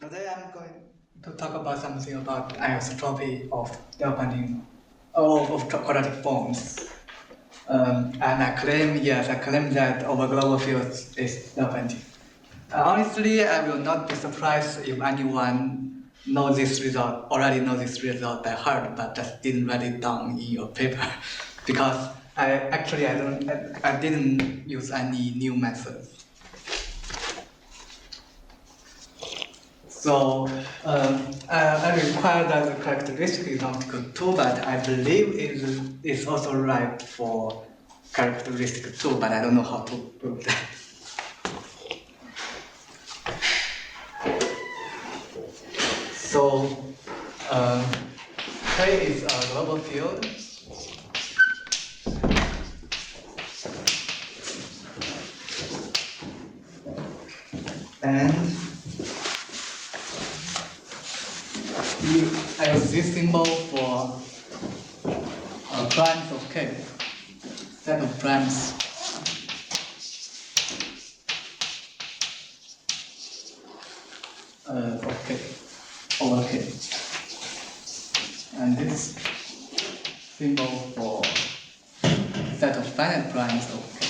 Today I'm going to talk about something about isotropy of Diophantine, of quadratic forms. And I claim that our global field is Diophantine. Honestly, I will not be surprised if anyone already knows this result by heart, but just didn't write it down in your paper, because I didn't use any new methods. So I require that the characteristic is not equal to, but I believe it is also right for characteristic 2, but I don't know how to prove that. So K is a global field. And I use this symbol for primes of K, set of primes. Of K, over K. And this symbol for set of finite primes of K.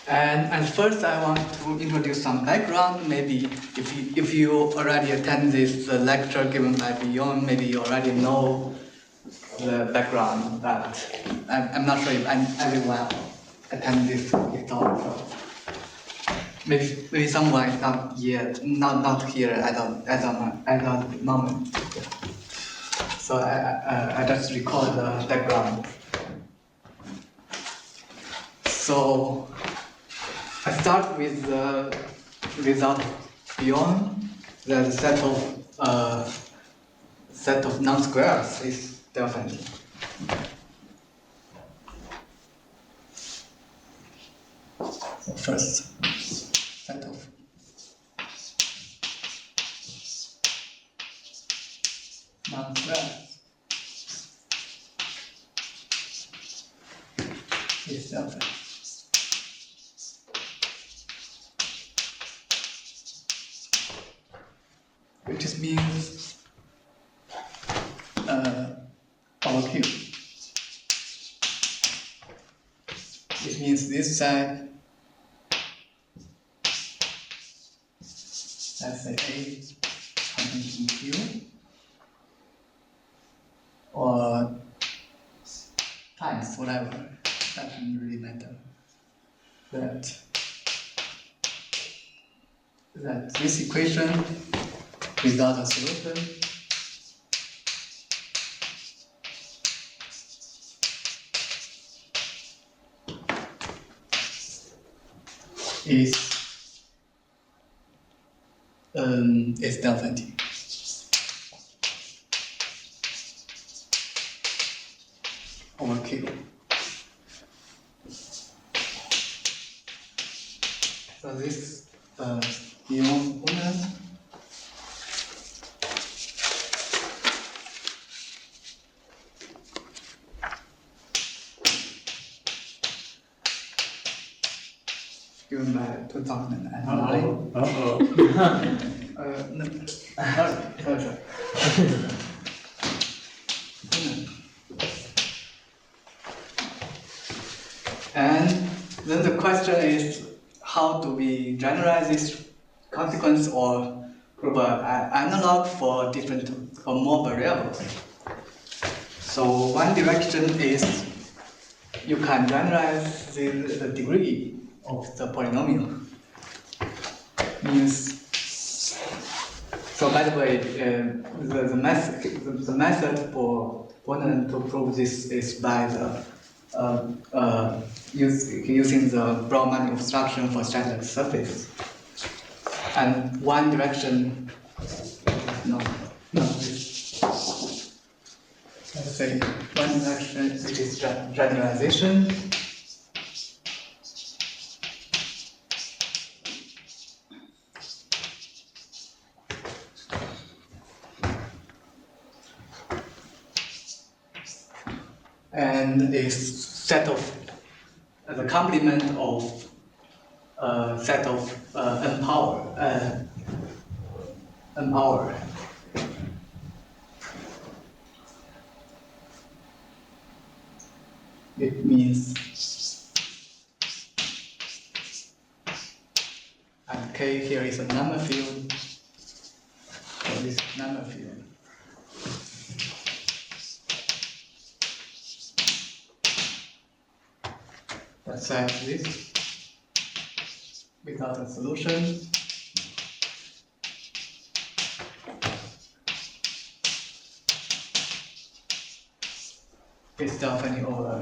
And first I want to introduce some background. Maybe if you already attend this lecture given by Beyond, maybe you already know the background, but I'm not sure if everyone attend this talk. Maybe someone is not here at the moment. So I just recall the background. So I start with the result beyond the set of non-squares is Diophantine. So first set of non-squares is Diophantine. Which means over Q. It means this side, let's say A contains Q, or times whatever, that doesn't really matter. That this equation without a solution is Diophantine. Over Q. So this Poonen given by 2009. Sorry. And then the question is, how do we generalize this consequence or prove an analog for more variables? So one direction is you can generalize the degree of the polynomial. So by the way, the method for Poonen to prove this is by using the Brougham obstruction for standard surface. And one direction, let's say one direction which is generalization. and is set of the complement of set of n power. It means and K here is a number field. So this number field. Let's set this without a solution. It's Diophantine over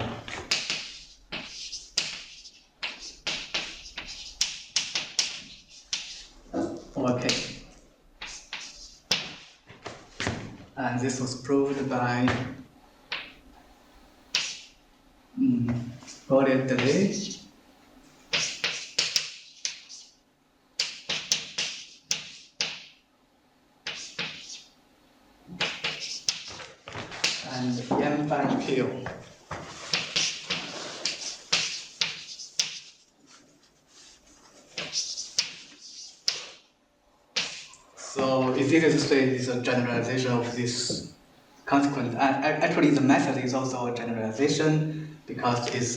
K. And this was proved by delay. And M and Q. So it's easy to say this is a generalization of this consequence. And actually, the method is also a generalization because it's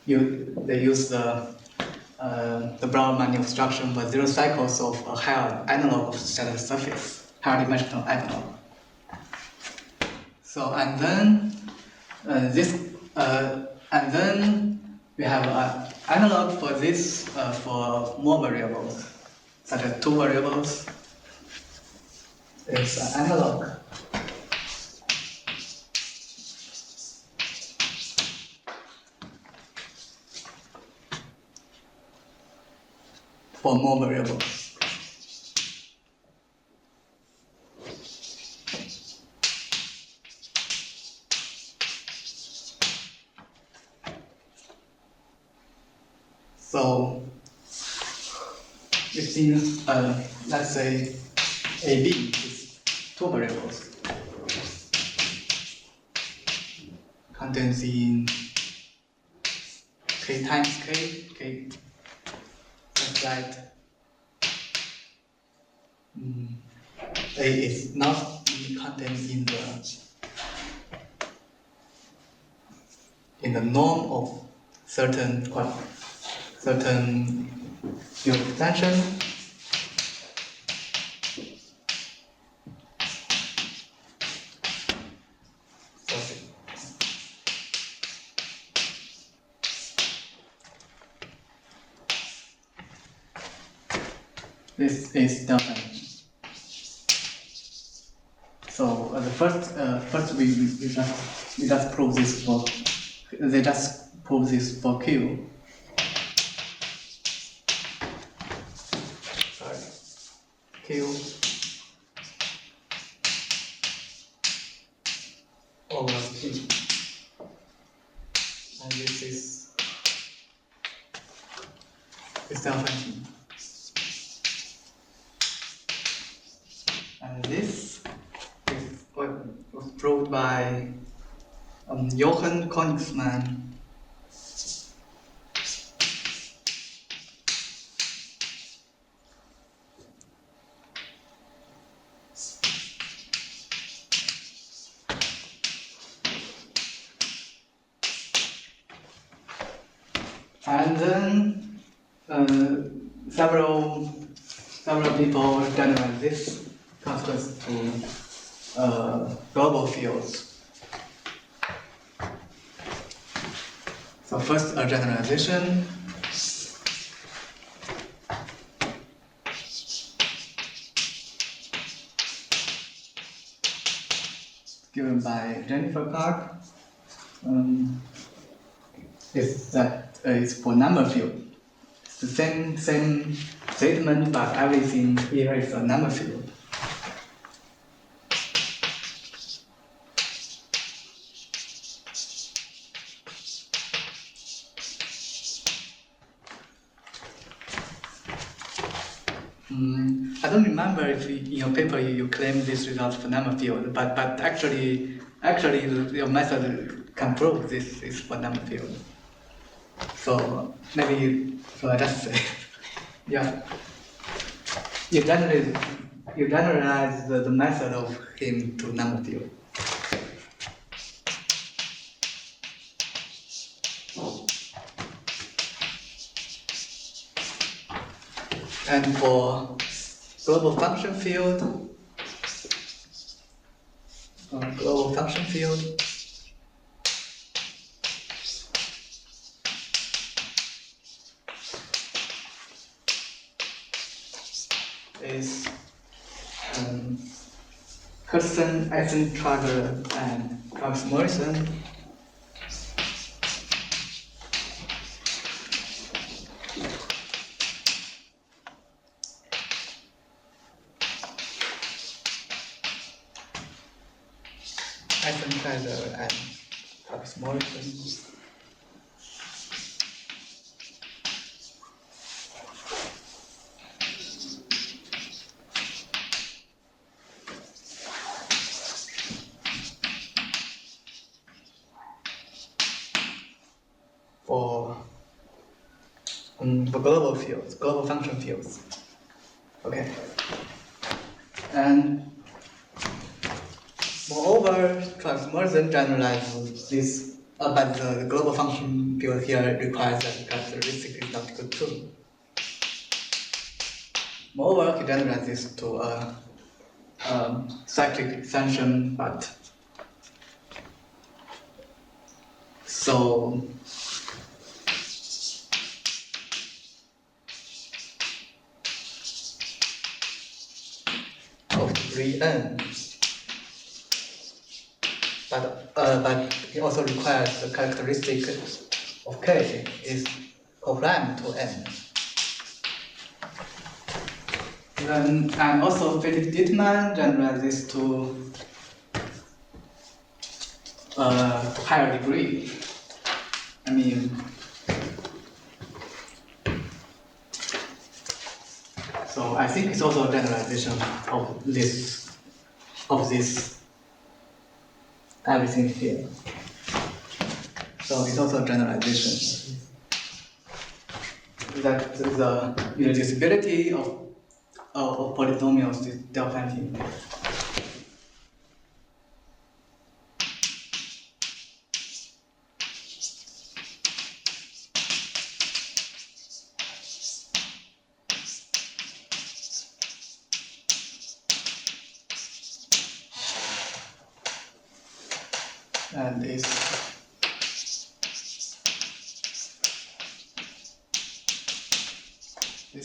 they use the Brown instruction for 0 cycles of a higher analog of stellar surface, higher dimensional analog. So and then and then we have an analog for this for more variables, such as 2 variables. It's an analog. For more variables. So it means let's say AB is 2 variables contains in K times K such that A is not contained in the norm of certain field extension. This is Diophantine. So the first we just prove this for they just prove this for Q. Sorry, Q over P, and this is Diophantine. And this is what was proved by Johann Koenigsmann. And then several people generalize this consequence to global fields. So first, a generalization. Given by Jennifer Clark. Is that it's for number field. It's the same statement, but everything here is a number field. I don't remember if in your paper you claim this result for number field, but actually your method can prove this is for number field. So maybe so I just say yeah. You generalize the method of him to number field. And for global function field, is Hudson, Eisentra, and Morrison. Eisentra and Morrison. For global fields, global function fields. Okay. And moreover, Morrison generalizes this, but the global function field here requires that the characteristic is not equal to. Moreover, he generalizes to a cyclic extension, but so of degree n. But it also requires the characteristic of K is co-prime to n. Then, and also Felix Dittmann generalizes to higher degree. I mean, so I think it's also a generalization of this everything here. So it's also a generalization that the irreducibility of polynomials is Diophantine. And this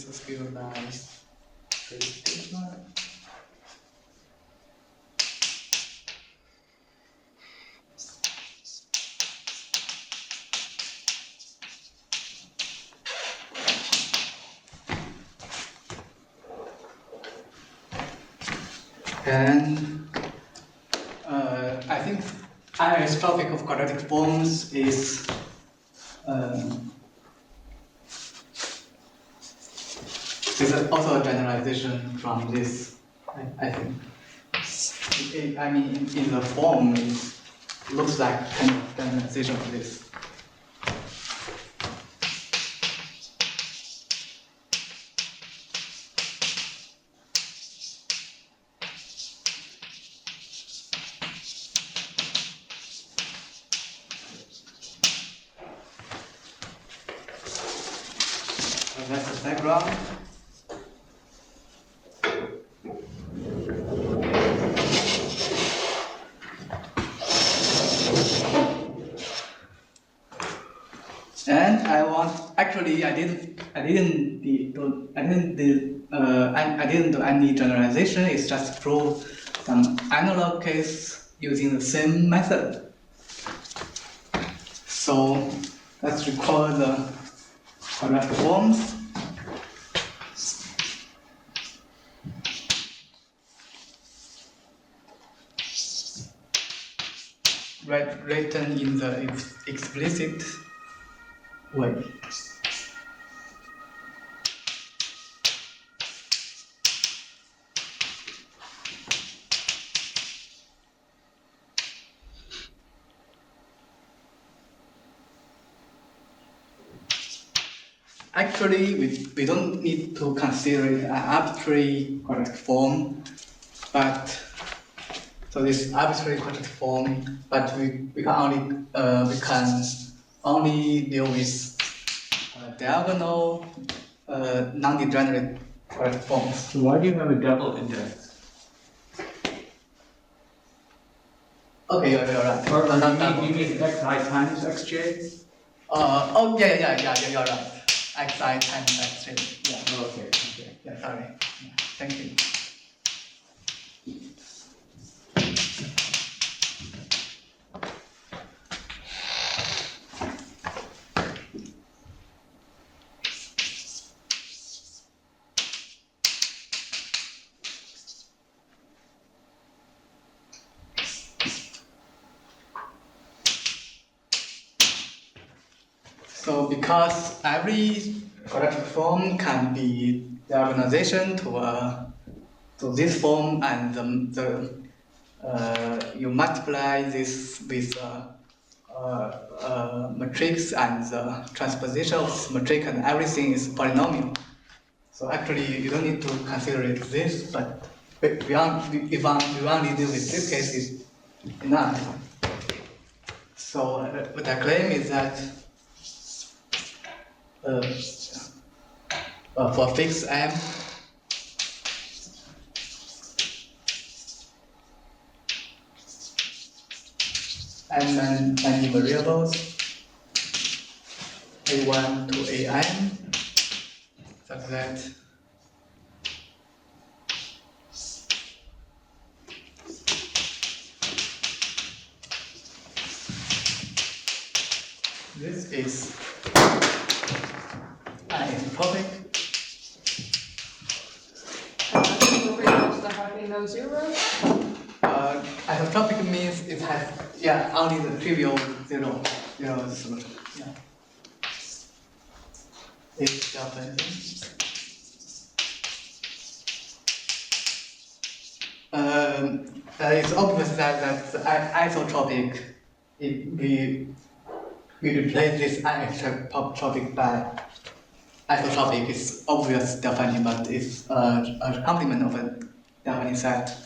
was given by Felix Dittmann. And I think Anisotropic of quadratic forms is also a generalization from this. I think. I mean, in the form, it looks like kind of generalization of this. That's the background. And I didn't do any generalization. It's just prove some analog case using the same method. So let's recall the quadratic forms. Written in the explicit way. Actually, we don't need to consider it an arbitrary quadratic form, but so this arbitrary quadratic form, but we can only deal with diagonal non-degenerate quadratic forms. So why do you have a double index? Okay, you're right. Or you mean xi times xj? Oh yeah, you're right. Xi times xj. Yeah. Oh, okay. Yeah, sorry. Yeah, thank you. So because every quadratic form can be diagonalization to this form, and you multiply this with matrix, and the transposition of this matrix and everything is polynomial. So actually you don't need to consider it this, but if we only deal with this case is enough. So what I claim is that for fixed m, and many variables a1 to am, such that this is anisotropic. The variables that have no zeros? Isotropic means it has only the trivial zero solution. Yeah. It's Diophantine. It's obvious that the isotropic, we replace this anisotropic by isotropic. It's obvious Diophantine, but it's a complement of a Diophantine set.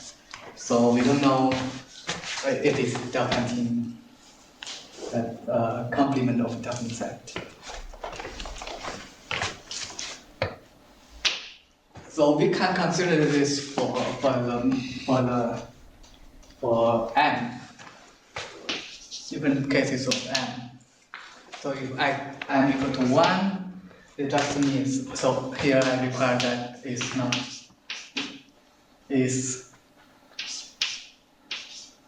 So we don't know if it is Diophantine, that complement of Diophantine set. So we can consider this for m, different cases of m. So if m equal to 1, it just means, so here I require that is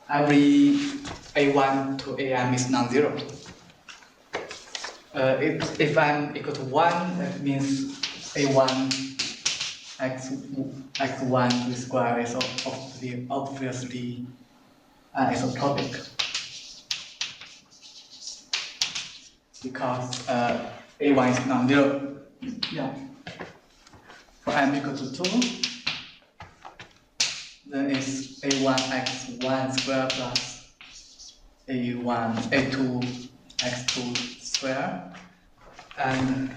every a1 to am is non-zero. If m equal to 1, that means a1 x1 to the square is obviously isotropic, because a1 is non-zero. Yeah. For m equal to 2, then it's a1 x1 square plus a2 x2 square, and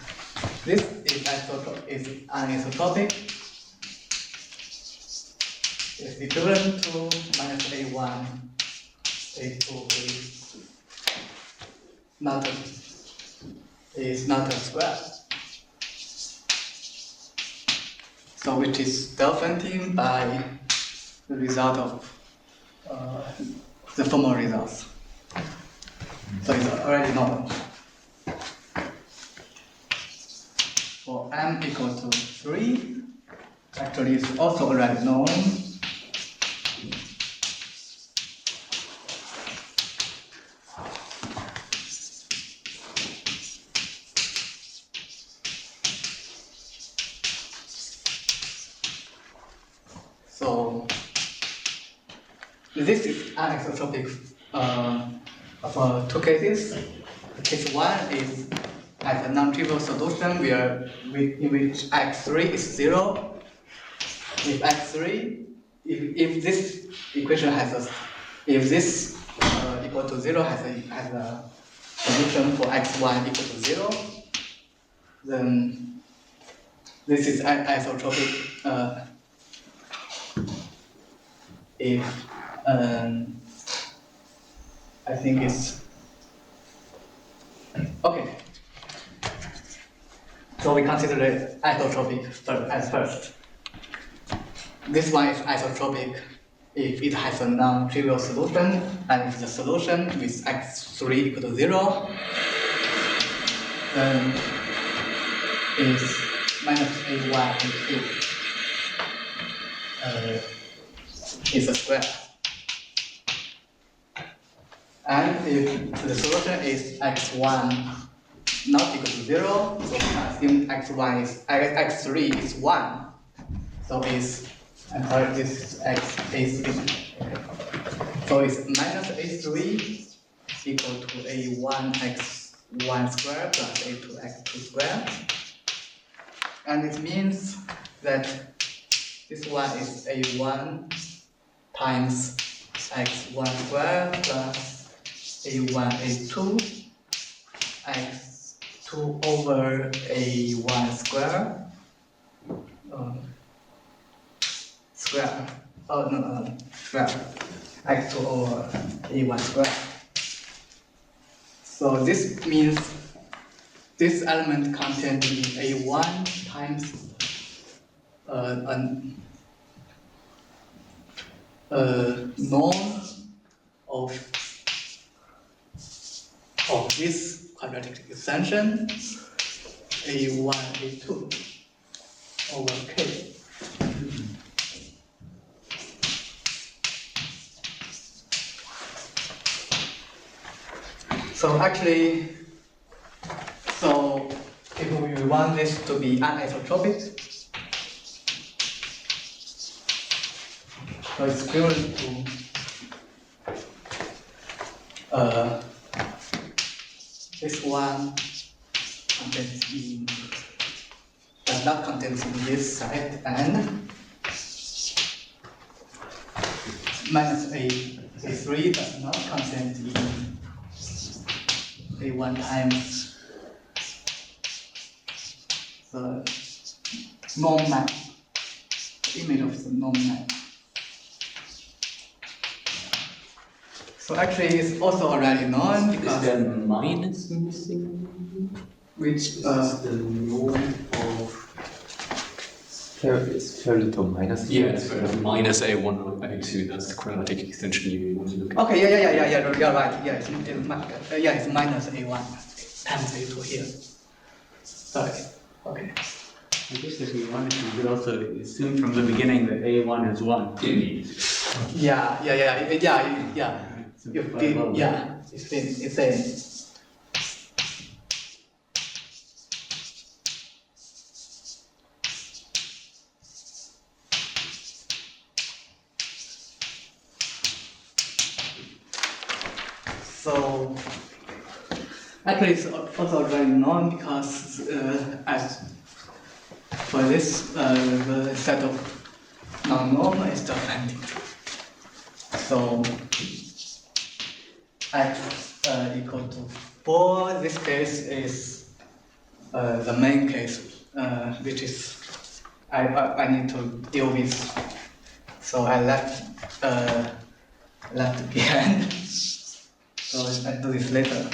this is anisotropic. It's equivalent to minus a1, a2 is not a square. So which is Diophantine by the result of the formal results. So it's already known. For m equal to 3, actually it's also already known. So this is anisotropic for two cases. Case 1 is as a non-trivial solution in which x3 is 0. If x3, if this equation if this equal to 0 has a solution for x1 equal to 0, then this is isotropic if I think it's okay. So we consider it isotropic as first. This one is isotropic if it has a non-trivial solution, and if the solution with x3 equal to 0, then is minus a1 and 2 is a square. And if the solution is x1 not equal to 0, so we assume x1 is x3 is 1. So it's, I'm sorry, this is x a3. Okay. So it's minus a3 equal to a1 x1 square plus a2 x2 square. And it means that this one is a1 times x1 square plus a1 a2 x2 over a1 square square. Oh no, square. x2 over a1 square. So this means this element contained in a1 times norm of this quadratic extension a1 a2 over k. So actually, so if we want this to be anisotropic, so it's equivalent to this one contains in does not contain in this side, and minus a3 does not contain in a1 times the norm map, image of the norm map. So actually it's also already known because is there minus missing? which Is the norm of it's fairly to minus. Yeah, it's minus a1 or a2. That's the quadratic extension you want to look at. okay, you're right. Yeah, it's minus a1 times a2 here. Sorry. Okay. I guess if we wanted to, we could also assume from the beginning that a1 is 1. Yeah. So You quite did, low. yeah. It's in. So actually, it's also very known because as for this, the set of non-norm is Diophantine. So x equal to 4. This case is the main case, which is I need to deal with. So I left behind. So I do this later.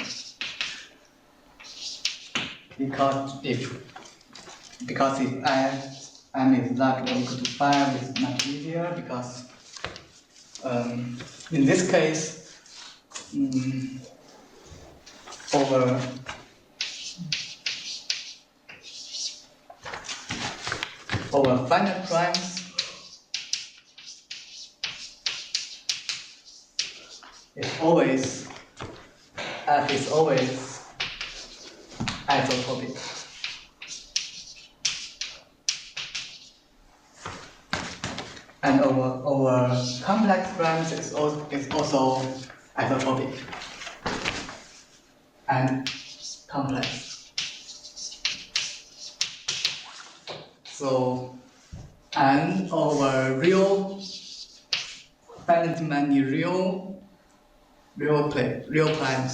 Because if m is larger or equal to 5, it's much easier because in this case over finite primes it's always f is always isotropic. And over complex primes is also isotropic and complex. So and over real finite many real primes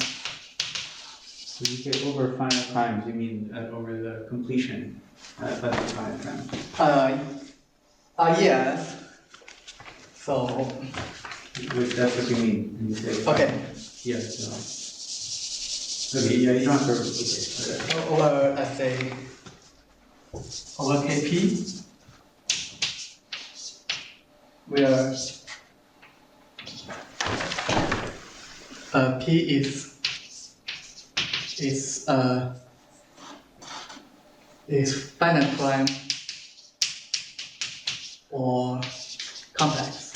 So you say over finite primes, you mean over the completion of the finite prime. Yes. So, That's what you mean when you say. okay. Yes. No. Okay. Yeah. You don't have to. Okay. Over, let's say, over Kp, where P is finite prime or complex.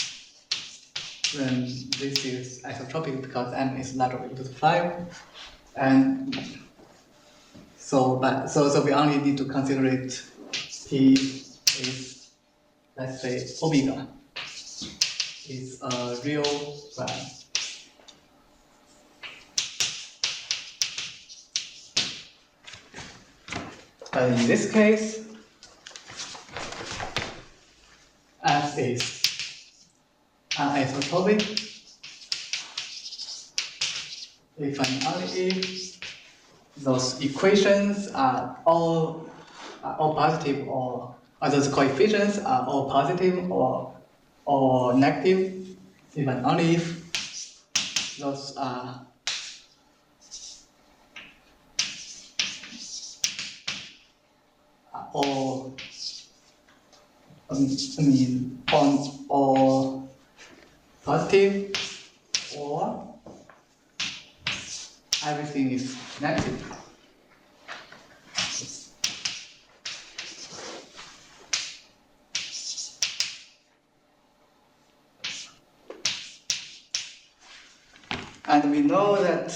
Then this is isotropic because n is larger equal to 5, and so we only need to consider it P is, let's say, omega is a real prime. In this case, F is anisotropic if and only if those equations are all positive, or those coefficients are all positive or negative, if and only if those are all or positive, or everything is negative. And we know that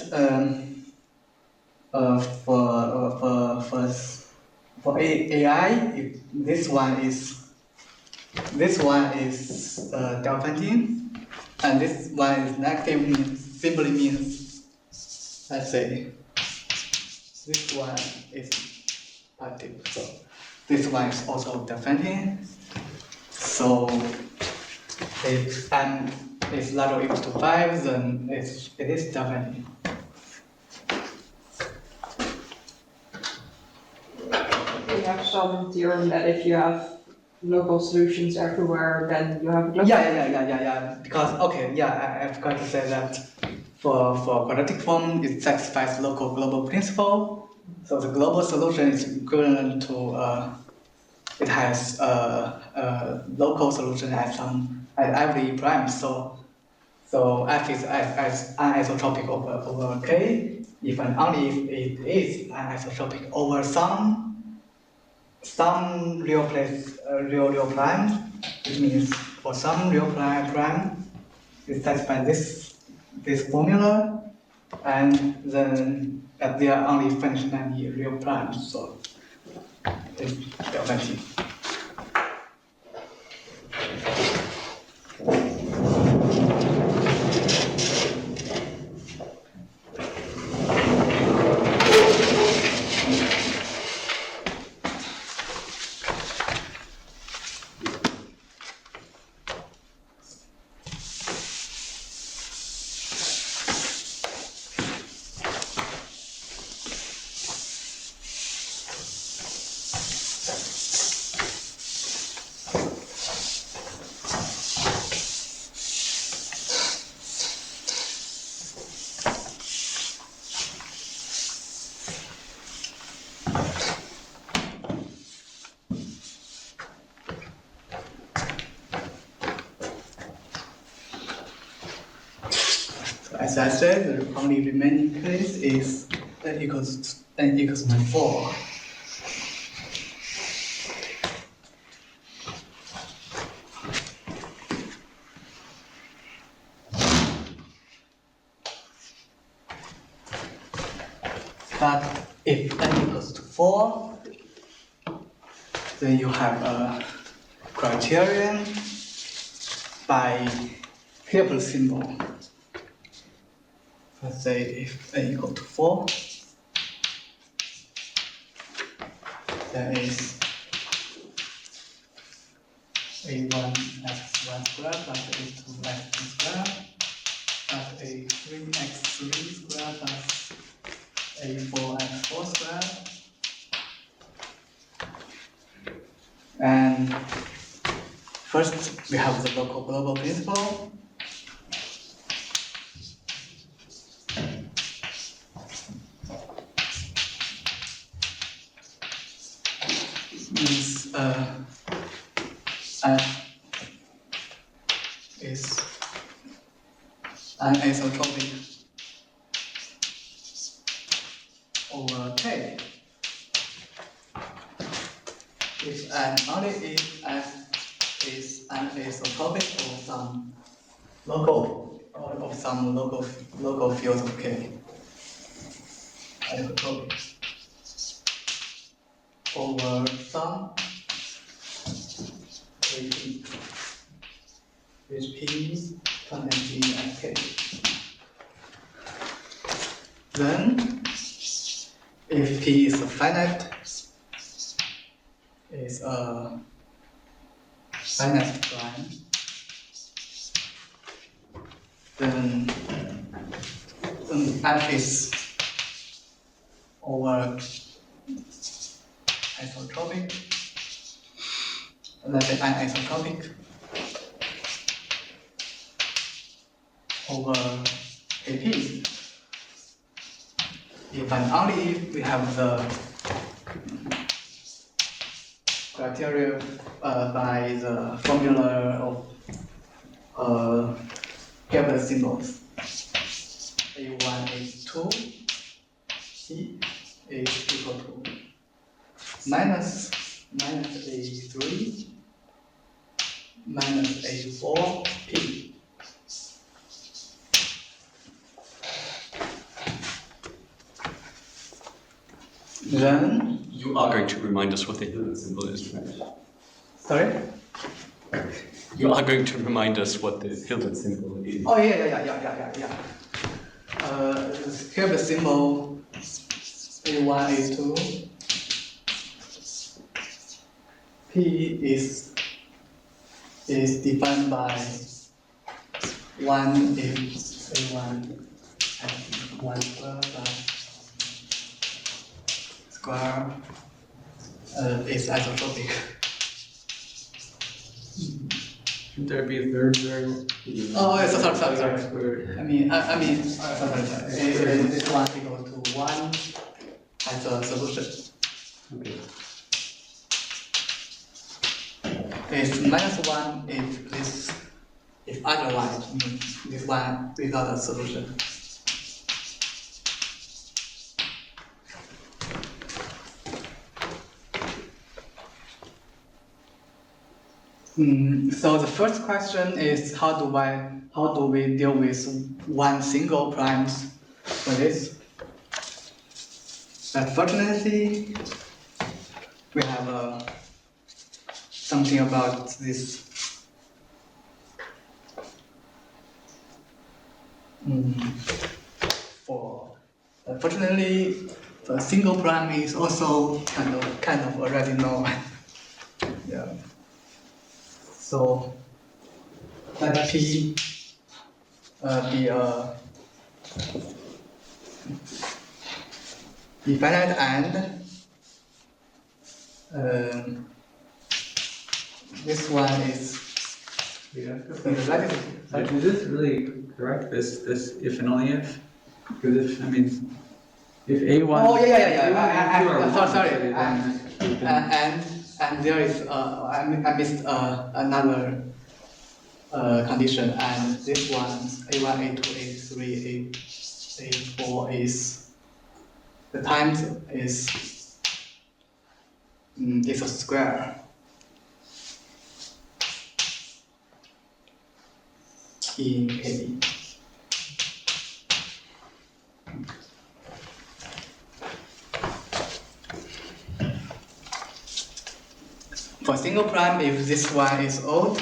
for AI, if this one is Diophantine, and this one is negative, simply means, let's say, this one is positive. So this one is also Diophantine. So if n is larger or equal to 5, then it is Diophantine. We have some theorem that if you have local solutions everywhere, then you have a global. Yeah. Because I forgot to say that for quadratic form, it satisfies local global principle. So the global solution is equivalent to it has a local solution at every prime. So F is anisotropic over K, if and only if it is anisotropic over some real prime. It means for some real prime, it satisfies this formula, and then there are only functionally real primes. So it's Diophantine. As I said, the only remaining case is n equals to 4. But if n equals to 4, then you have a criterion by Hubble symbol. Let's say if n equal to 4, there is a1 x1 squared plus a2 x2 squared plus a3 x3 squared plus a4 And first, we have the local global principle. Means F is anisotropic over K. If and only if F is anisotropic of some local field of K. Anisotropic over some KP, which P can be at K. Then, if P is finite, is a finite prime, then F is over isotropic, let's say anisotropic over AP. If and only if we have the criteria by the formula of Kepler symbols. A1 is 2, C is equal to minus A3 minus A4 P. Then You are going to remind us what the Hilbert symbol is, right? sorry? You are going to remind us what the Hilbert symbol is. Oh yeah. Here the symbol A1 A2 P is defined by 1 if A1 and 1 square plus square is isotropic. Shouldn't there be a third variable? Oh, yes, sorry. I mean, sorry. This one equal to 1 as a solution. Okay. It's minus 1 if otherwise means this one without a solution. So the first question is how do we deal with one single primes for this? But fortunately, we have something about this. Fortunately, the single prime is also kind of already known. Yeah. So let P be finite and this one is relative. Is this really correct? This if and only if? Because if if A1. Oh yeah. A1 and A2 are Sorry. one, then And there is I missed another condition, and this one A1, A2, A3, A4 is the times is a square in KB. For single prime, if this one is odd,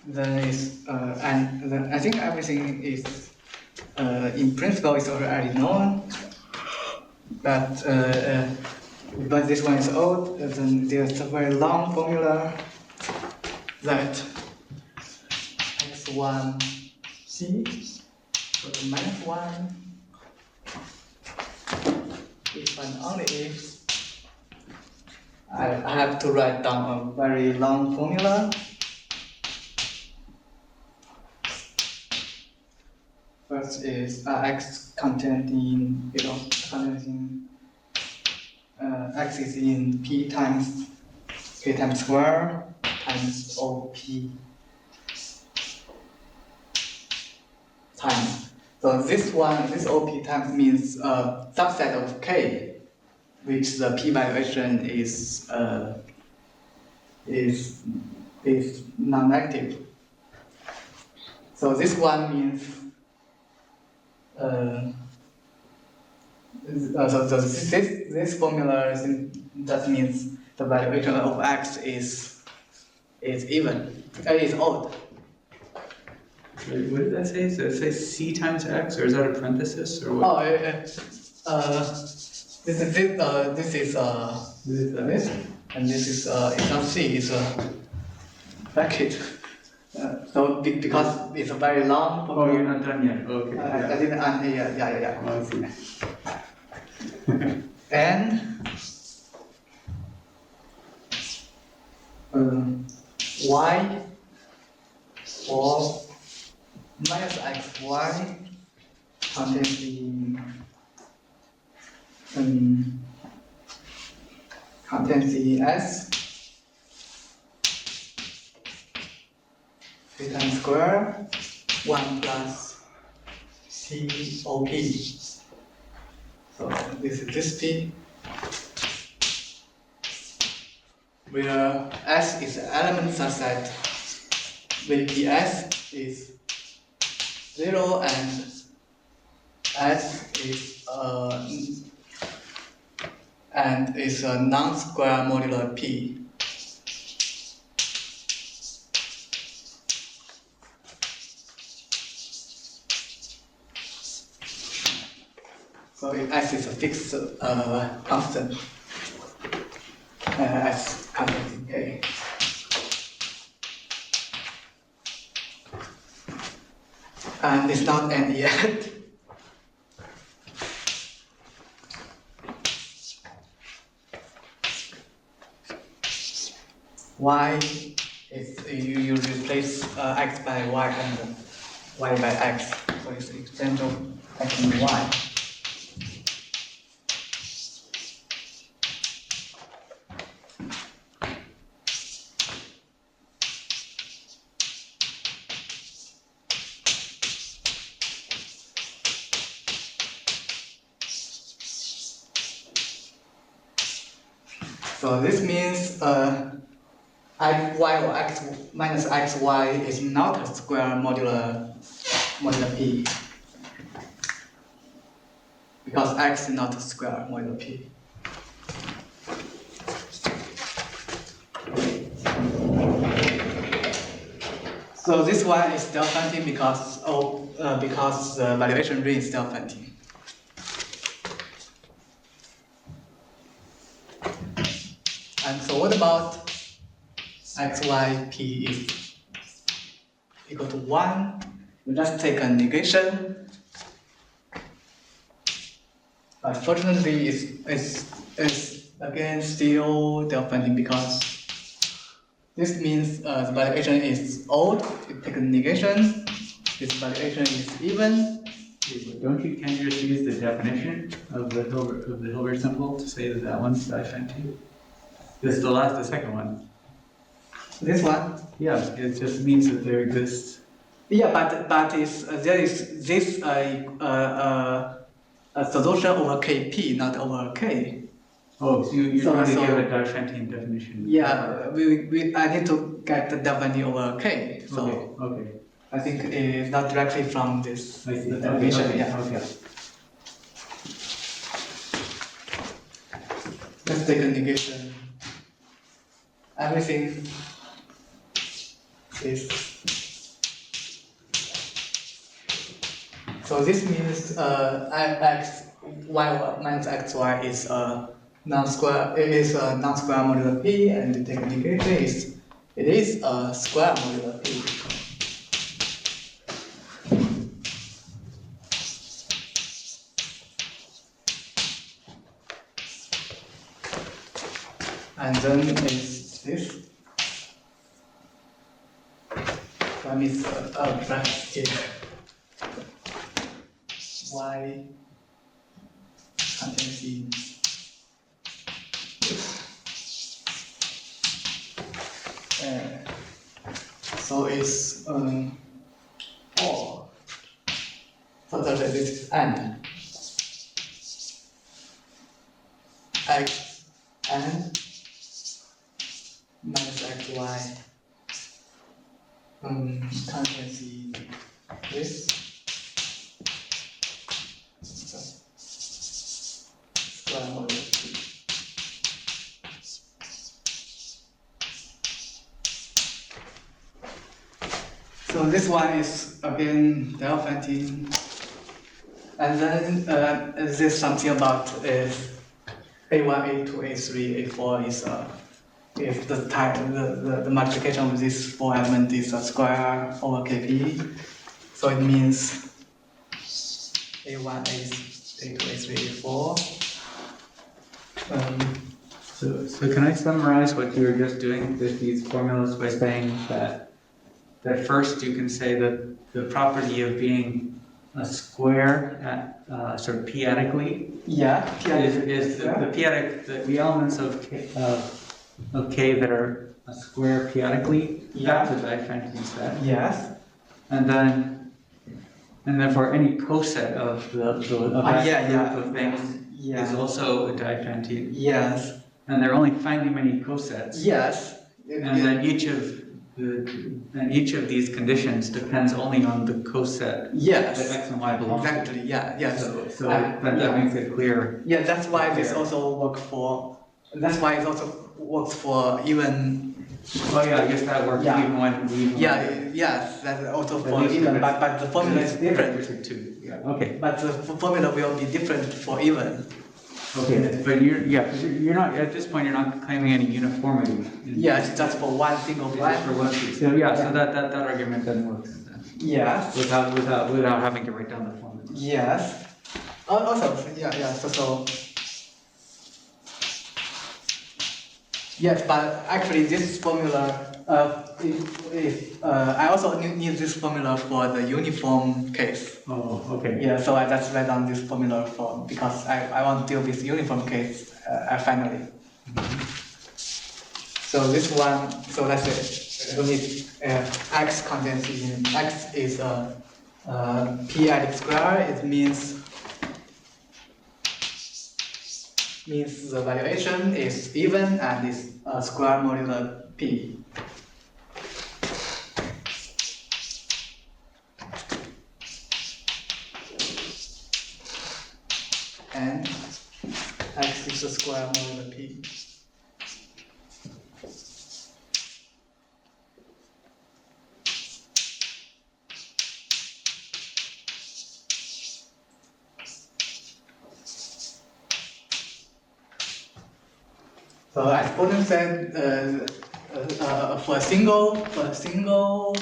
then is and then I think everything is in principle is already known, but this one is odd. Then there's a very long formula that x1 c so the minus 1 is and only if I have to write down a very long formula. First is x contained in, x is in p times k times square times OP times. So this OP times means a subset of k, which the p valuation is non-negative. So this one means this formula just means the valuation of x is even, is odd. Wait, what did that say? So it says c times x, or is that a parenthesis, or what? Oh, this is this, and this is it's not c, it's a bracket. So because it's a very long formula. Oh, you're not done yet. Okay. I didn't answer yet. Yeah. Oh, I see. And y or minus xy contains the s p times square 1 plus COP. So this is this p, where S is an element subset, VPS is 0 and S is a non-square modular P. So if S is a fixed constant, S contains in K. And it's not end yet. Y is you replace x by y and y by x, so it's the exchange of x and y. So this means y or x minus xy is not a square modular p, because x is not a square modular p. So this one is Diophantine because the valuation ring is Diophantine. And so what about xyp is equal to 1? You just take a negation. But fortunately, it's again still Diophantine because this means the valuation is odd. You take a negation. This valuation is even. Can't you just use the definition of the Hilbert symbol to say that that one's Diophantine? This is the second one. This one? Yeah, it just means that there exists. Yeah, but there is this a solution over Kp, not over K. Oh, so you're trying to give a Diophantine definition. Yeah, I need to get the Diophantine over K. So okay. I think it's not directly from this I see. definition. Okay. Yeah. Okay. Let's take a negation. Everything is. So this means y minus xy is a non-square. It is a non-square modular p, and the negation is a square modular p. and then is this. Let me bracket here. Y contains in so it's 4. So that is n x n minus xy contains in this. Square model. So this one is again Diophantine, and then there's something about A1, A2, A3, A4 is the type the multiplication of this 4 element is a square over KP, so it means A1, A2, A3, A4. So can I summarize what you were just doing with these formulas by saying that first you can say that the property of being a square at, sort of p-adically is the p-adic, the elements of K that are a square p-adically, that's a Diophantine set. Yes. And therefore any coset of that group of things is also a Diophantine. Yes. And there are only finely many cosets. Yes. And then each of these conditions depends only on the coset Yes. that x and y belong to. Exactly. Yeah. Yes. So that makes it clear. Yeah. That's why this also works for. That's why it also works for even. Oh yeah, I guess that works even when we. Yes. That's also for even, but the formula is different. Too. Yeah. Okay. But the formula will be different for even. Okay, but you're not at this point. You're not claiming any uniformity. Yes, just for one single Just line. for one piece. So yeah, so that argument then works. Then. Yes. Without having to write down the formula. Yes. Also, so. Yes, but actually this formula, I also need this formula for the uniform case. Oh, okay. Yeah, so I just write down this formula for, because I want to deal with uniform case finally. Mm-hmm. So this one, so let's say, we need x contains in, x is p-adic square, it means the valuation is even and is square modular p. And x is the square modular p. So as Poonen said, for a single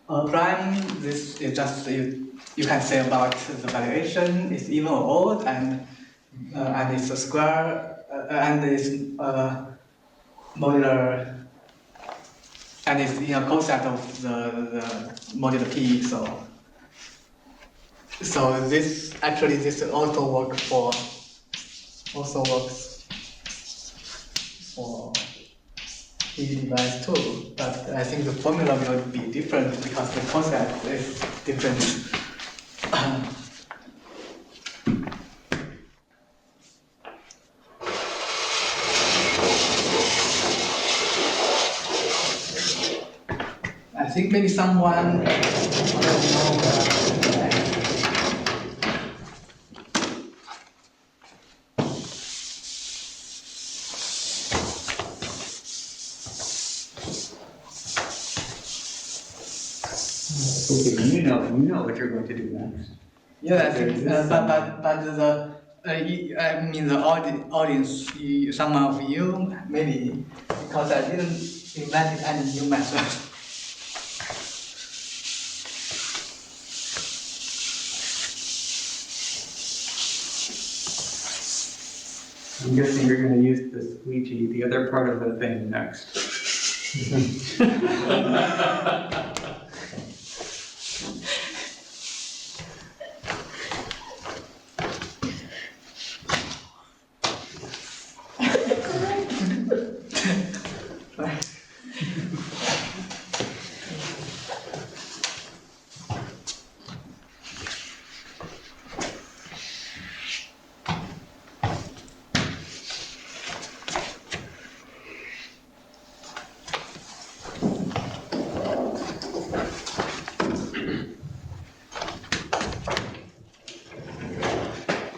prime, this is just you can say about the valuation is even or odd, and it's a square, and it's modular, and it's in a coset of the modular p. So this also works for P device too, but I think the formula will be different because the concept is different. I think maybe someone, I don't know, Okay, you know what you're going to do next. yeah, I think, I mean the audience, some of you maybe because I didn't invent any new method. I'm guessing you're going to use the squeegee, the other part of the thing, next.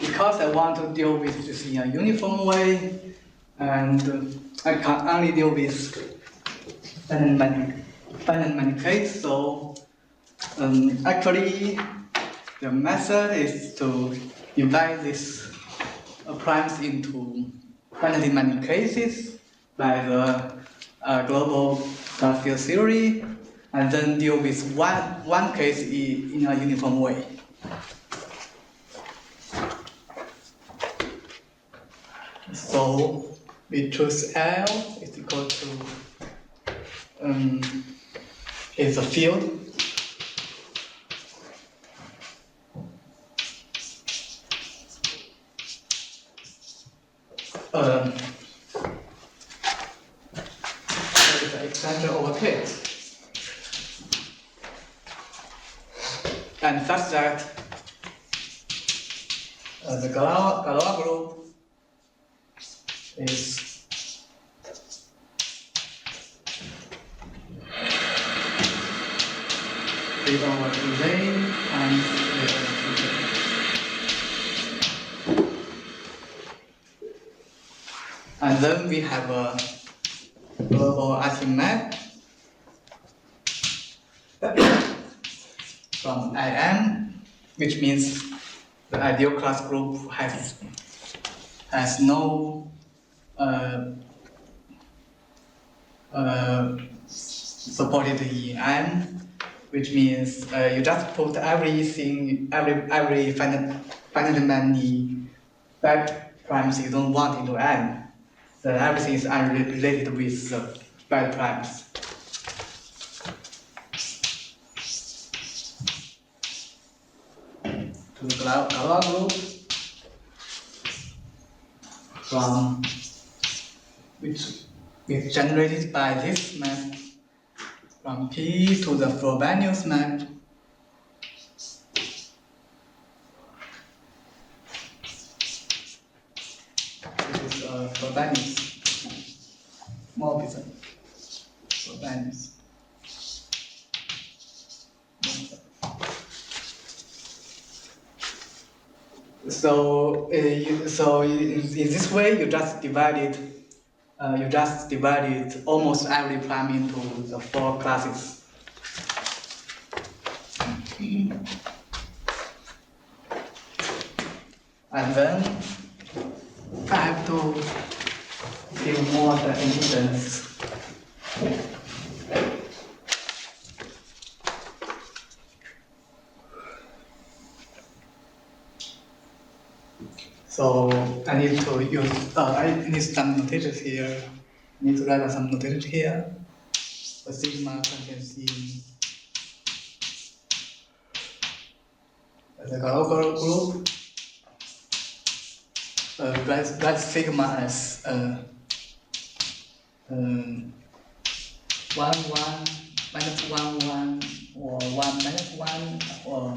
Because I want to deal with this in a uniform way, and I can only deal with finite many cases, so actually the method is to divide these primes into finitely many cases by the global classical theory, and then deal with one case in a uniform way. So we choose L is equal to is a field. That is an extension over K. And such that the Galois group is V over 2J times V over 2J. And then we have a global Artin map from IM, which means the ideal class group has no supported in M, which means you just put everything, every finitely many bad primes you don't want into M. Then everything is unrelated with the bad primes. To the Galois group, from which is generated by this map from P to the Frobenius map. This is Frobenius, Morrison, Frobenius. So in this way, you just divided almost every prime into the four classes. And then I have to give more definitions. So I need to use, I need some notations here. I need to write some notation here. For sigma contains in the Galois group. Write sigma as 1, 1, minus 1, 1, or 1, minus 1, or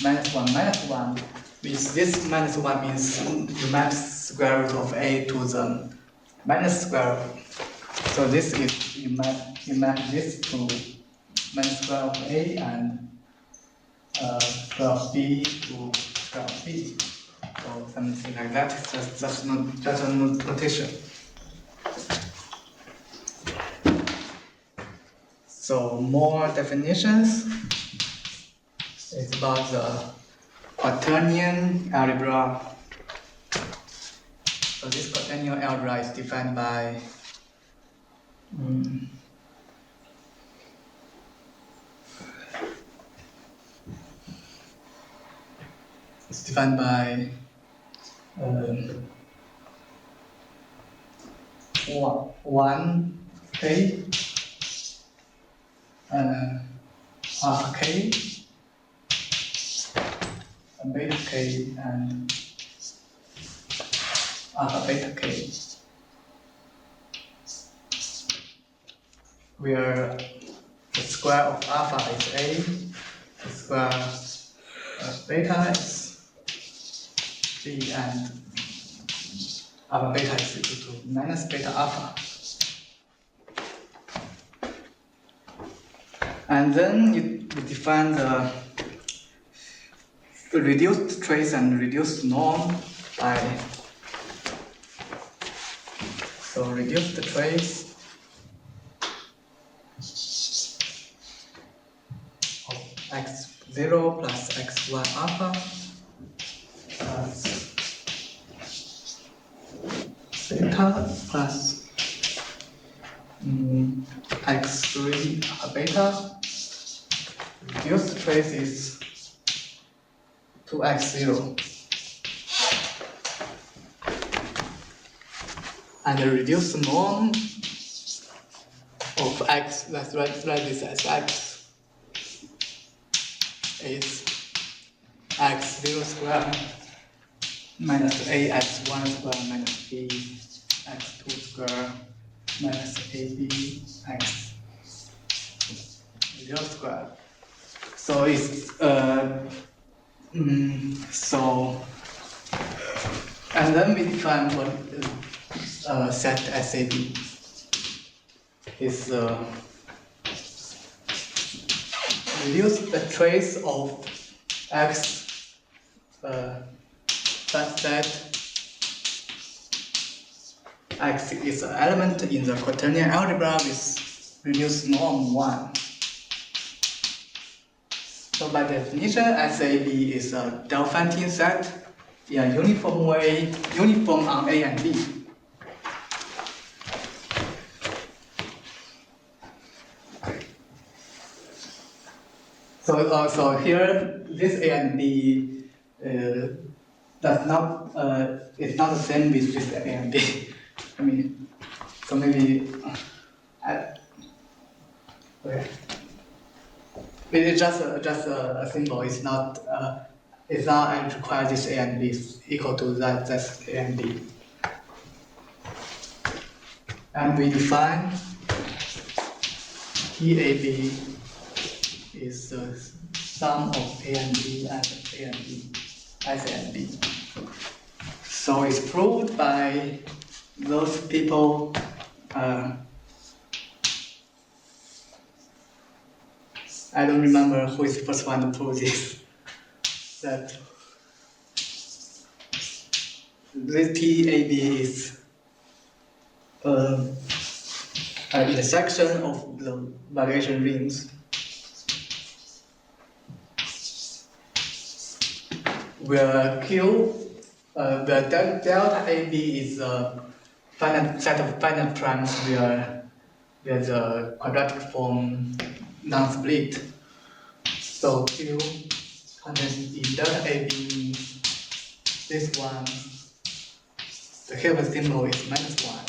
minus 1, minus 1. With this minus 1 means you map square root of A to the minus square root. So this is you map this to minus square of A and square of B to square of B. So something like that. Just a notation. So more definitions. It's about the quaternion algebra. So this quaternion algebra is defined by 1k, alpha k, beta k, and alpha beta k, where the square of alpha is a, the square of beta is b, and alpha beta is equal to minus beta alpha. And then you define the reduced trace and reduced norm by, so reduce the trace of x0 plus xy alpha plus beta plus x3 beta. Reduced trace is 2x0. And the reduced norm of x, let's write this as x, is x0 squared minus ax1 squared minus b x2 squared minus ab x0 squared. So it's and then we define what set SAB is reduce the trace of x such that x is an element in the quaternion algebra with reduced norm 1. So by definition, SAB is a Diophantine set in a uniform way, uniform on A and B. So here, this A and B does not is not the same with this A and B. I mean, so maybe okay. It's just a symbol. It's not require this A and B is equal to that's A and B. And we define TAB is the sum of A and B and A and B as A and B. So it's proved by those people. I don't remember who is the first one to prove this. That this TAB is an intersection of the variation rings, where where delta AB is a finite set of finite primes where the quadratic form non-split. So Q contains in delta AB means this one, the Hilbert symbol is -1.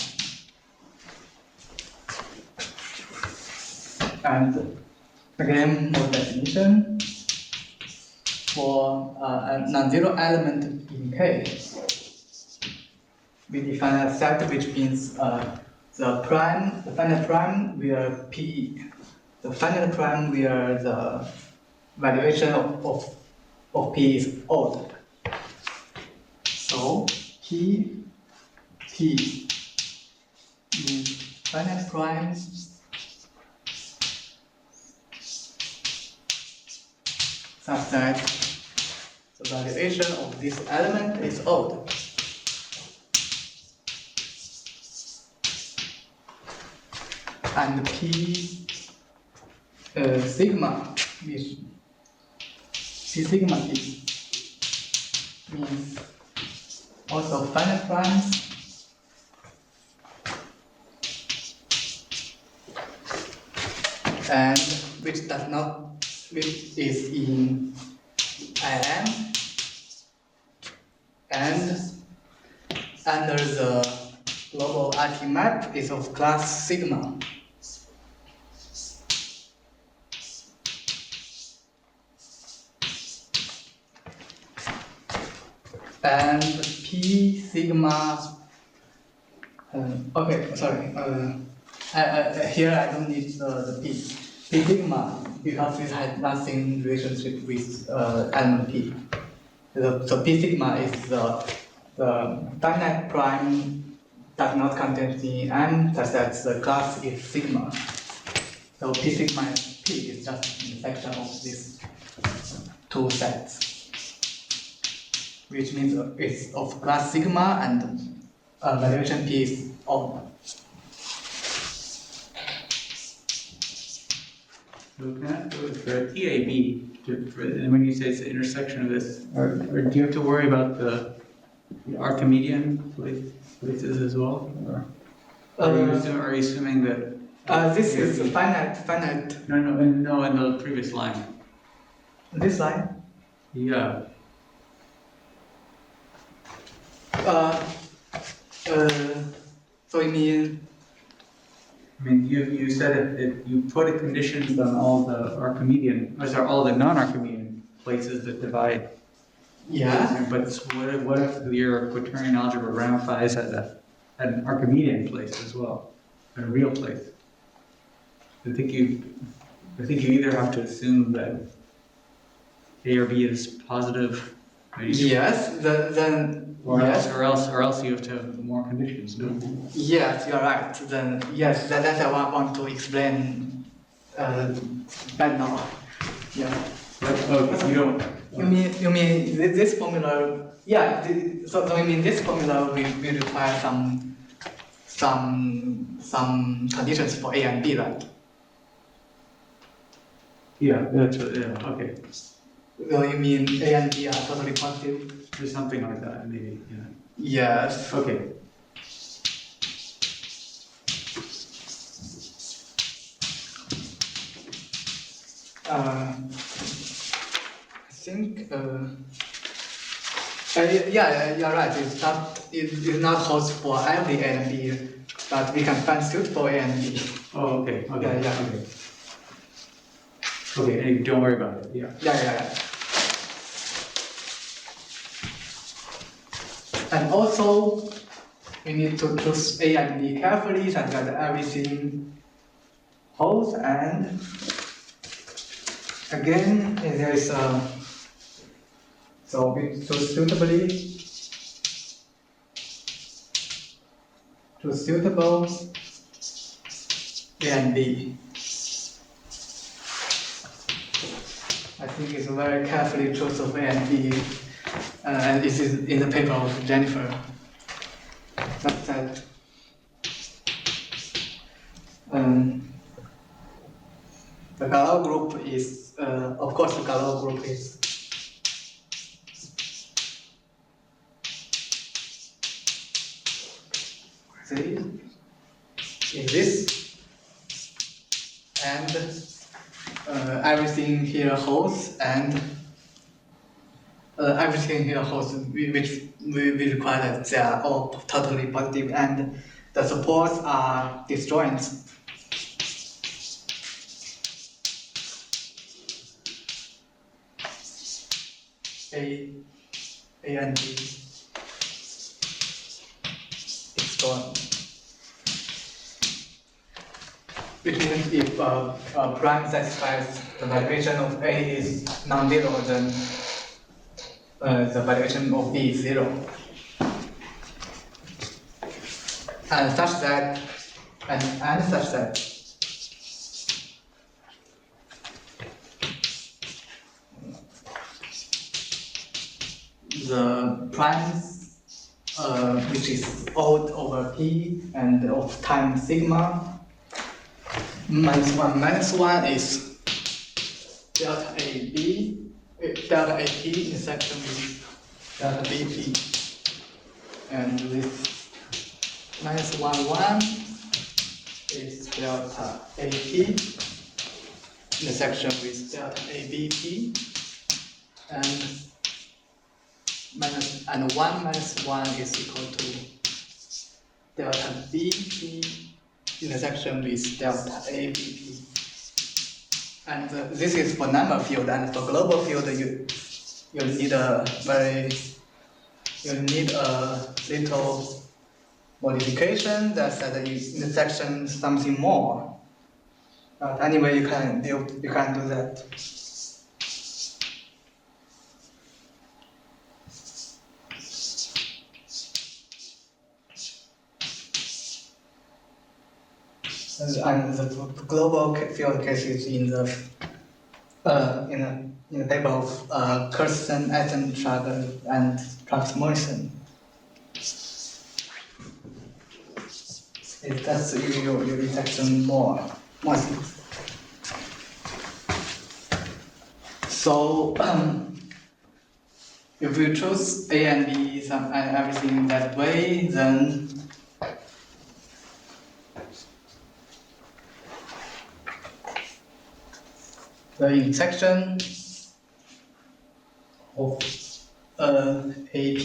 And again, more definition. For a non-zero element in K, we define a set which means the finite prime where P, the finite prime where the valuation of P is odd. So P means finite prime such that the valuation of this element is odd. And P sigma is P sigma P means also finite primes and which is in IM and under the global IT map is of class sigma. And P sigma, okay, sorry, here I don't need the P. P sigma, because this has nothing relationship with element P. So P sigma is the finite prime does not contain the M such that the class is sigma. So P sigma P is just an intersection of these two sets, which means it's of class sigma and valuation P is odd. So can I, for a TAB, and when you say it's the intersection of this, or do you have to worry about the Archimedean places as well? Or are you assuming that? This is finite. No, in the previous line. This line? Yeah. So you mean? I mean, you said if you put conditions on all the Archimedean, or sorry, all the non-Archimedean places that divide. Yeah. But what if your quaternion algebra ramifies at an Archimedean place as well, a real place? I think you either have to assume that A or B is positive. Yes. Then. Or yes. else you have to have more conditions, no? Yes, you're right. Then yes, that's I want to explain better now. Yeah. But you don't. You mean this formula? Yeah. So you mean this formula will require some conditions for A and B, right? Yeah, that's what, yeah, okay. So you mean A and B are totally positive? There's something like that, maybe, yeah. Yes. Okay. I think. Yeah, you're right. It's not holds for every A and B, but we can find suitable A and B. Oh, okay, okay. Yeah. Okay. Okay, hey, don't worry about it, yeah. Yeah. And also, we need to choose A and B carefully so that everything holds. And again, there is a so we choose suitable A and B. I think it's very carefully chosen of A and B, and this is in the paper of Jennifer. That said, the Galois group is, of course, the Galois group is this, and everything here holds, and everything here holds, which we require that they are all totally positive, and the supports are disjoints. A and B disjoint. Which means if prime satisfies the valuation of A is non-zero, then the valuation of B is 0. And such that the primes which is odd over P and of time sigma minus 1 is delta AB, delta AP intersection with delta BP. And this minus 1 is delta AP intersection with delta ABP. And 1 minus 1 is equal to delta BP intersection with delta ABP. And this is for number field, and for global field, you need a little modification that says that you intersection something more. But anyway, you can do that. And the global field case is in the table of Kirsten, Eisentra, and Morrison. That's your intersection more things. So if you choose A and B and everything that way, then the intersection of AP,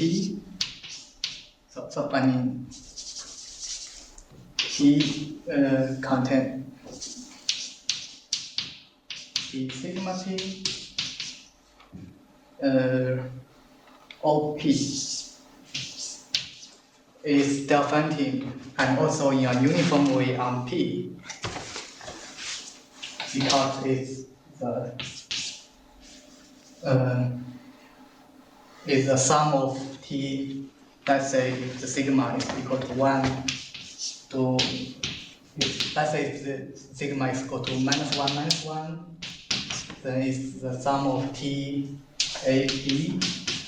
so I mean T content T sigma T OP is Diophantine and also in a uniform way on P because it's is the sum of T. Let's say if the sigma is equal to 1 to, let's say if the sigma is equal to -1, then it's the sum of T AP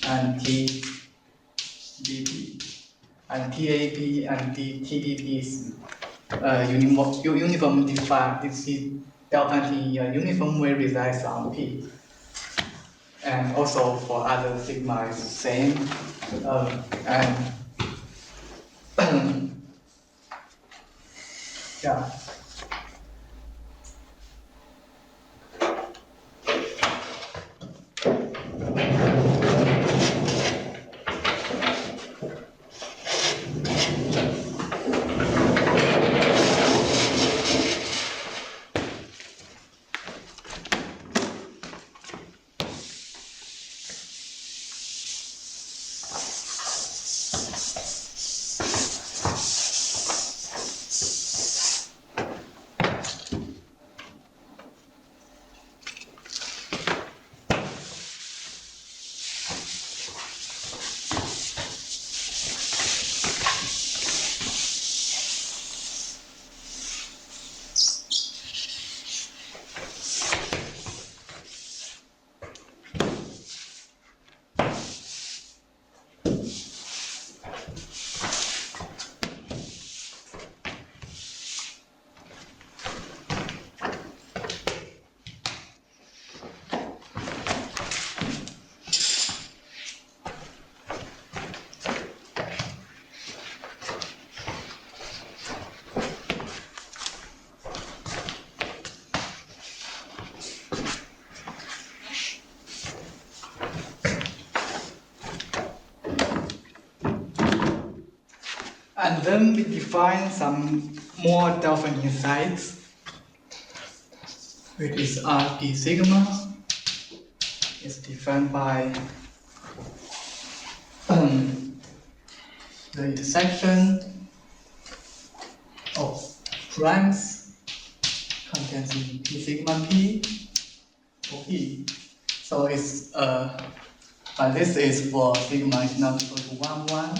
and T BP. And TAP and TBP is uniform defined. This is delta T uniform way resides on P. And also for other sigma is the same. Yeah. And then we define some more Diophantine sites, which is RP sigma. It's defined by the intersection of primes contains in P sigma P for P. So it's this is for sigma is not equal to 1, 1.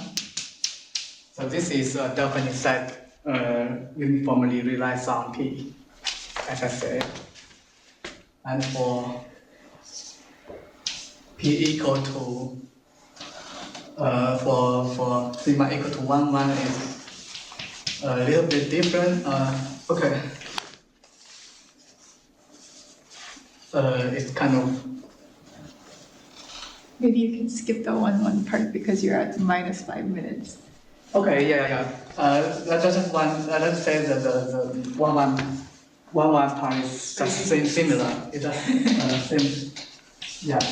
So this is a Diophantine set uniformly relies on P, as I said. And for P equal to for sigma equal to 1, 1 is a little bit different. Okay. It's kind of. Maybe you can skip the 1, 1 part because you're at -5 minutes. Okay, yeah. Let's say that the 1, 1 part is just similar. It's just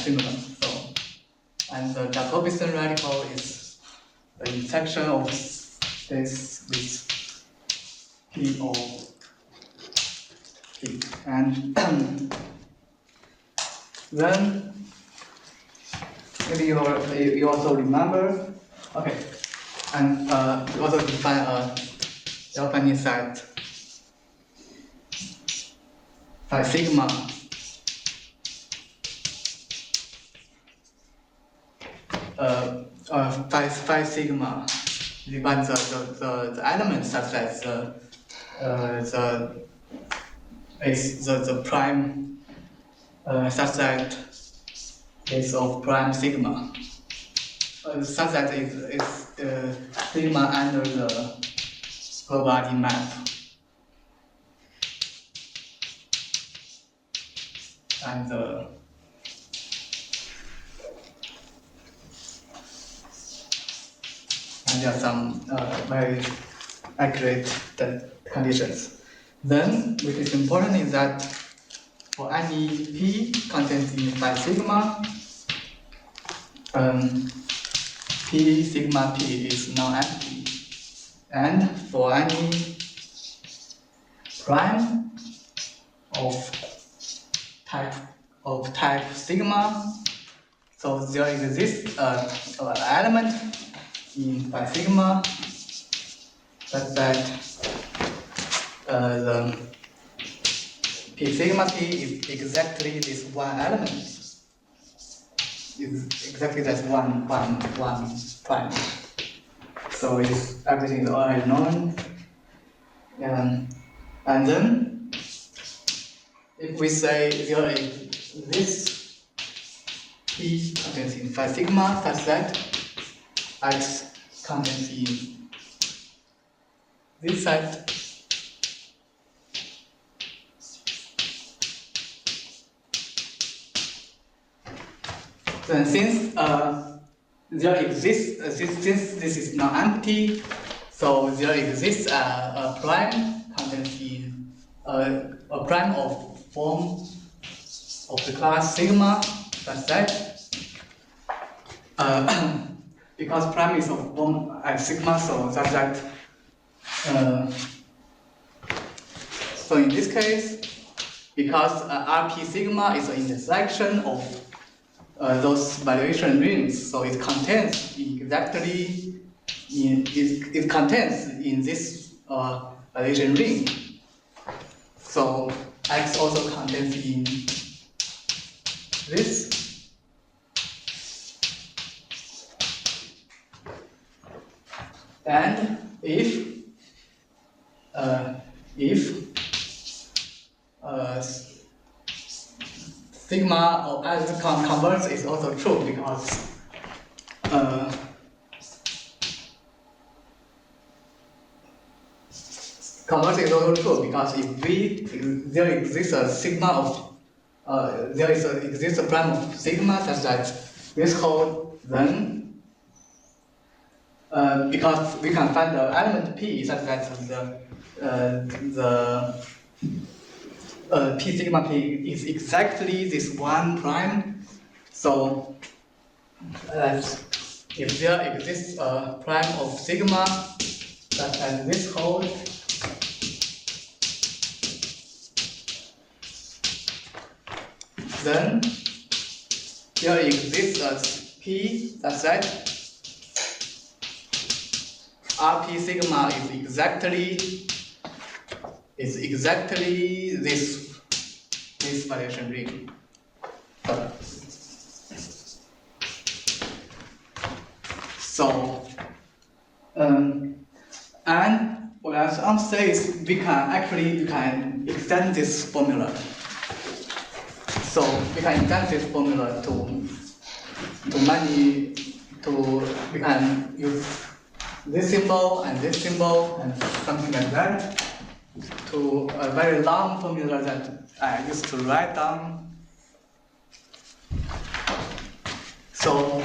similar. So, and the Jacobson radical is the intersection of this with P of P. And then maybe you also remember, okay, and you also define a Diophantine set by sigma phi sigma divides the elements such as the prime such that is of prime sigma. Such that is sigma under the body map. And there are some very accurate conditions. Then, which is important is that for any P containing phi sigma, P sigma P is non-empty. And for any prime of type sigma, so there exists an element in phi sigma such that the P sigma P is exactly this one element. Is exactly that one prime. So it's everything is already known. And then if we say there is this P contains in phi sigma such that X contains in this set, then since there exists, since this is non-empty, so there exists a prime containing a prime of form of the class sigma such that because prime is of form sigma, so such that so in this case, because RP sigma is an intersection of those valuation rings, so it contains exactly it contains in this valuation ring. So X also contains in this. And if sigma of as converse is also true because converse is also true because if there exists a sigma of exists a prime of sigma such that this hold, then because we can find the element P such that the P sigma P is exactly this one prime. So if there exists a prime of sigma such as this hold, then there exists a P such that RP sigma is exactly this valuation ring. So and what I want to say is we can extend this formula. So we can extend this formula we can use this symbol and something like that to a very long formula that I used to write down. So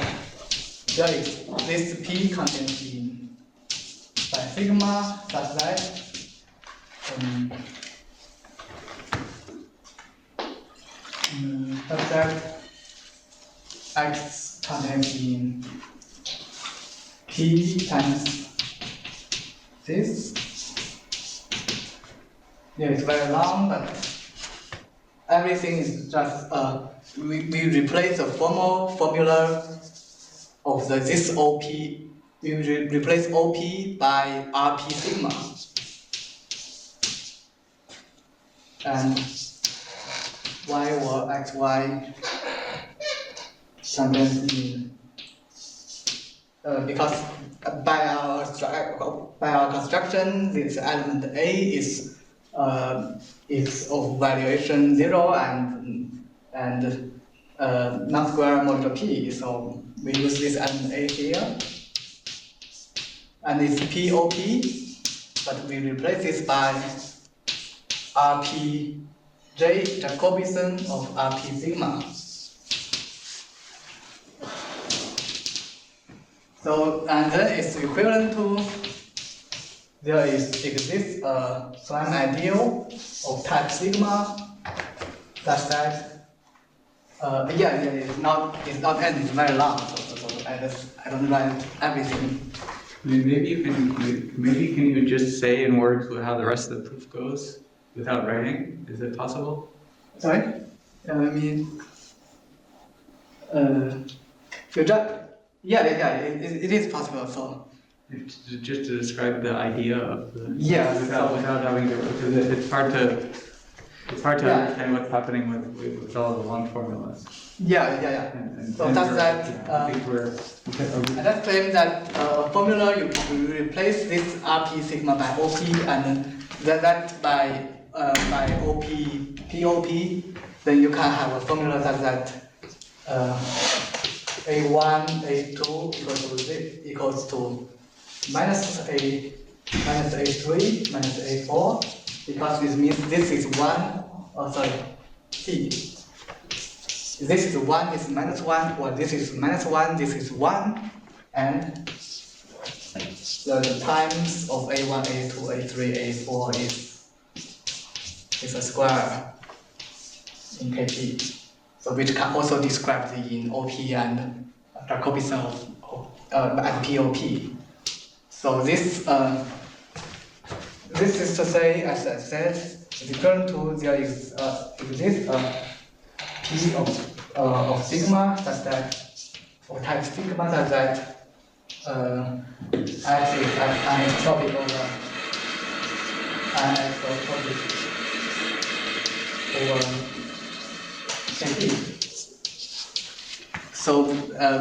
there is this P contains in phi sigma such that X contains in P times this. Yeah, it's very long, but everything is just we replace the formal formula of this OP. We replace OP by RP sigma, and Y or XY sometimes mean because by our construction, this element A is of valuation 0 and non-square modulo P. So we use this element A here, and it's POP, but we replace this by RP J Jacobian of RP sigma. So, and then it's equivalent to, there exists a prime ideal of type sigma such that, it's not end, it's very long, so I don't write everything. Maybe can you just say in words how the rest of the proof goes without writing? Is it possible? Sorry? You just, it is possible, so. Just to describe the idea of the without having to, because it's hard to understand what's happening with all the long formulas. And so that's that. I think I just claim that formula you replace this RP sigma by OP and that by OP POP, then you can have a formula that A1 A2 equals to minus A3 minus A4, because this means this is 1, T. This is 1, this is minus 1, or this is minus 1, this is 1, and the times of A1, A2, A3, A4 is a square in KP. So which can also describe in OP and Jacobian and POP. So this is to say, as I said, is equivalent to there exists P of sigma such that of type sigma such that X is anisotropic over KP. So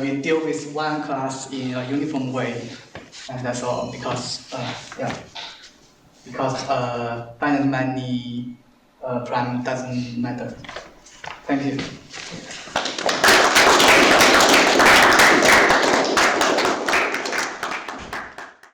we deal with one class in a uniform way, and that's all. Because finite many prime doesn't matter. Thank you.